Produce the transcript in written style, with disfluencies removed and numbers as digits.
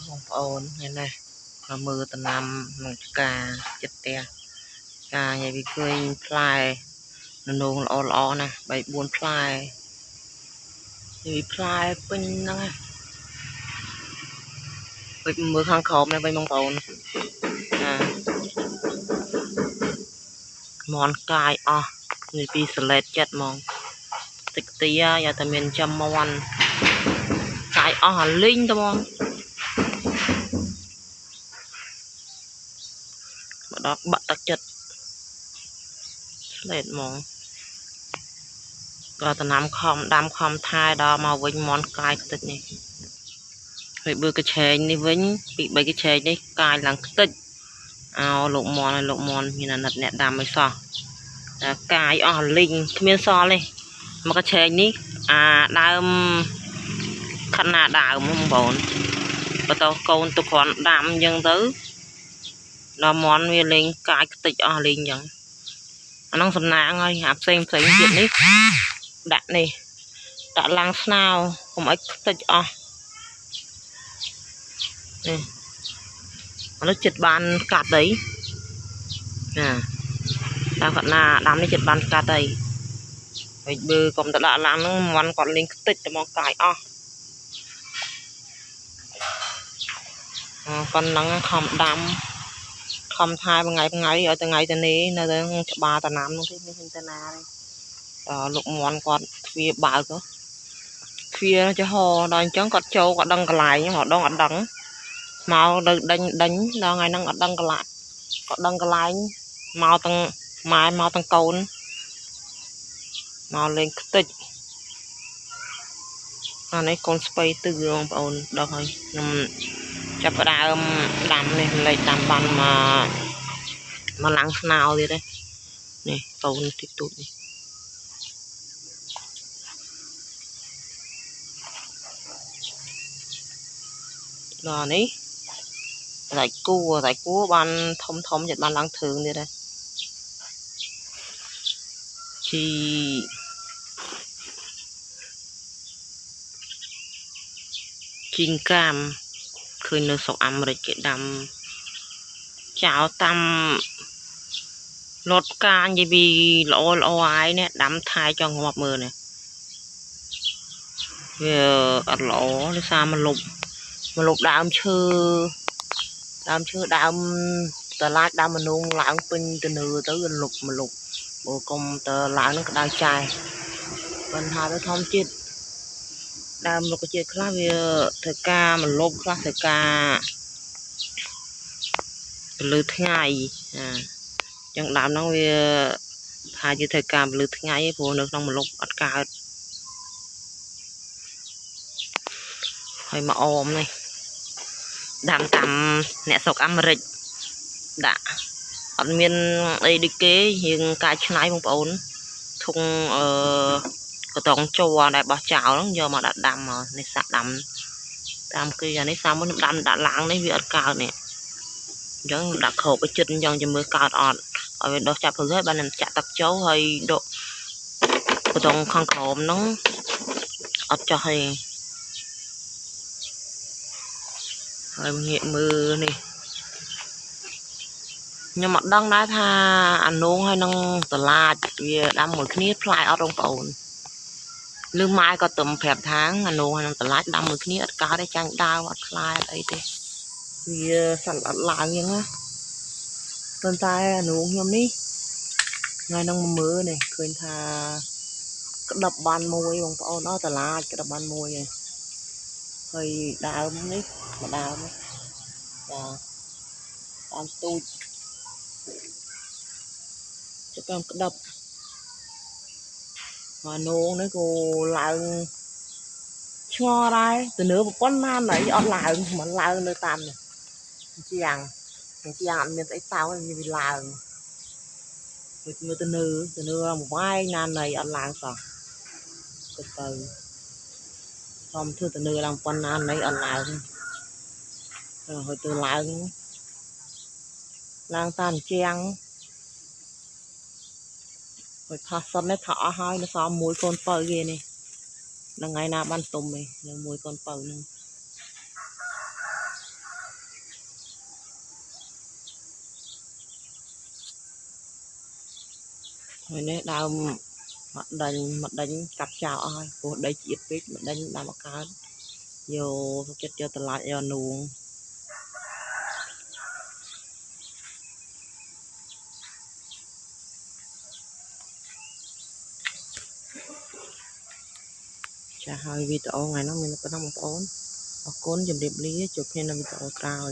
បងប្អូននេះណាមើលតំណាំក្នុងការចិត្តផ្ទះការនិយាយពីឃើញផ្លែននោងល្អណា3 4ផ្លែនិយាយផ្លែពេញហ្នឹងវិញមើលខាងក្រោមនេះវិញបងប្អូនមន់កាយអស់និយាយពីសលេតចិត្តហ្មងតិចទីយ៉ាតែមានចាំមន់កាយអស់អាលីងត្មងមកដល់បាក់ទឹកចិត្តលេតហ្មងក៏តំណាំខំដាំខំថែដល់មកវិញមន់កាយខ្ទេចនេះហើយបើកញ្ឆែងនេះវិញពី3កញ្ឆែងនេះកាយឡើងខ្ទេចអោលោកមន់មានអាណិតអ្នកដាំឲ្យសោះតែកាយអស់លីងគ្មានសល់ទេមកកញ្ឆែងនេះអាដើមខណាដើមបងប្អូនបើតោកូនទុកគ្រាន់ដាំអញ្ចឹងទៅដល់មន់វាលេងកាយខ្ទេចអស់លីងអញ្ចឹងអានោះសំណាងហើយអាផ្សេងទៀតនេះដាក់នេះដាក់ឡើងស្នោកុំឲ្យខ្ទេចអស់នេះអានោះចិត្តបានកាត់អីតាមគាត់ណាដាំនេះចិត្តបានកាត់អីហើយបើកុំទៅដាក់ឡើងហ្នឹងមន់គាត់លេងខ្ទេចតែមកកាយអស់ប៉ុណ្ណឹងខំដាំខំថែមួយថ្ងៃឲ្យទៅថ្ងៃទៅនេះនៅទៅច្បារតំណាំនោះទេនេះទៅណាដល់លោកមន់គាត់ទ្វាបើកទ្វាចំហដល់អញ្ចឹងគាត់ចូលគាត់ដឹងកន្លែងម្ដងអត់ដឹងមកទៅដេញដល់ថ្ងៃហ្នឹងអត់ដឹងកន្លែងគាត់ដឹងកន្លែងមកទាំងម៉ែមកទាំងកូនមកលេងខ្ទេចអានេះកូនស្បៃទឺបងប្អូនដល់ហើយខ្ញុំចាប់ផ្ដើមដាំនេះលេខតាមបានមកឡើងស្នោទៀតទេនេះកូនតិចតួចនេះដល់នេះតែគួបានធំចិត្តបានឡើងធើងទៀតទេជីងកាមឃើញនៅស្រុកអាមេរិកគេដាំចោលតាមរត់ការនិយាយពីល្អហើយនេះដាំថែចង់ងាប់មើលនេះវាអត់ល្អដោយសារមកលុបដើមឈើដើមតឡាចដើមមនុងឡើងពេញទៅនើទៅលុបបើកុំទៅឡើងនឹងក្តៅចាយបញ្ហាទៅធម្មជាតិដើមរុក្ខជាតិខ្លះវាត្រូវការមកលុបខ្លះត្រូវការពលឺថ្ងៃចឹងដើមហ្នឹងវាថាជាត្រូវការពលឺថ្ងៃឯងព្រោះនៅក្នុងមលុបអត់កើតហើយមកអមនេះដាំតាមអ្នកស្រុកអាមេរិកដាក់អត់មានអីដូចគេយើងកាយឆ្នៃបងប្អូនធុងកតងជ័រដែលបោះចោលហ្នឹងយកមកដាក់ដាំមកនេះសាក់ដាំតាមគឺអានេះសាមុនដាំដាក់ឡើងនេះវាអត់កើតនេះអញ្ចឹងដាក់គ្របឲ្យជិតអញ្ចឹងจะមើលកើតអត់ឲ្យវាដុះចាប់ព្រឺហើយបានចាក់ទឹកចូលហើយដកកតងខាងក្រោមហ្នឹងអត់ចោះហើយងាកមើលនេះខ្ញុំអត់ដឹងដែរថាអានងហើយនឹងតឡាចវាដាំមួយគ្នាផ្លែអត់បងប្អូនឬម៉ែក៏ទំប្រាប់ថាអានងហើយនឹងតឡាចដាំមួយគ្នាអត់កើតទេចាញ់ដើមអត់ផ្លែអត់អីទេវាសន្លត់ឡើងអញ្ចឹងណាប៉ុន្តែអានងខ្ញុំនេះថ្ងៃហ្នឹងមកមើលនេះឃើញថាក្តាប់បានមួយបងប្អូនអស់តឡាចក្តាប់បានមួយហើយដើមនេះមកដើមនេះតាមទូចចាំក្តាប់អានងនេះក៏ឡើងឆ្ងល់ដែរទៅនើប្រព័ន្ធណាណៃអត់ឡើងមិនឡើងនៅតាមនេះជាងអត់មានអីតោវាឡើងមើលទៅនើមួយវាយណាណៃអត់ឡើងសោះទៅខ្ញុំធ្វើទៅនើឡើងប៉ុណ្ណាណៃអត់ឡើងហើយទៅឡើងតាមជាងហើយថាសិននេះថាអស់ហើយនៅសល់មួយកូនបើគេនេះថ្ងៃណាបានទុំឯងនៅមួយកូនបើហ្នឹង rồi nè đào mặt đánh cặp chào ai của đây chỉ biết mặt đánh đào mặt cá vô chết cho tờ lại cho nuông chả hai video ngày nó mình có năm một ốn cốn dùm đẹp lý chụp nên là video cào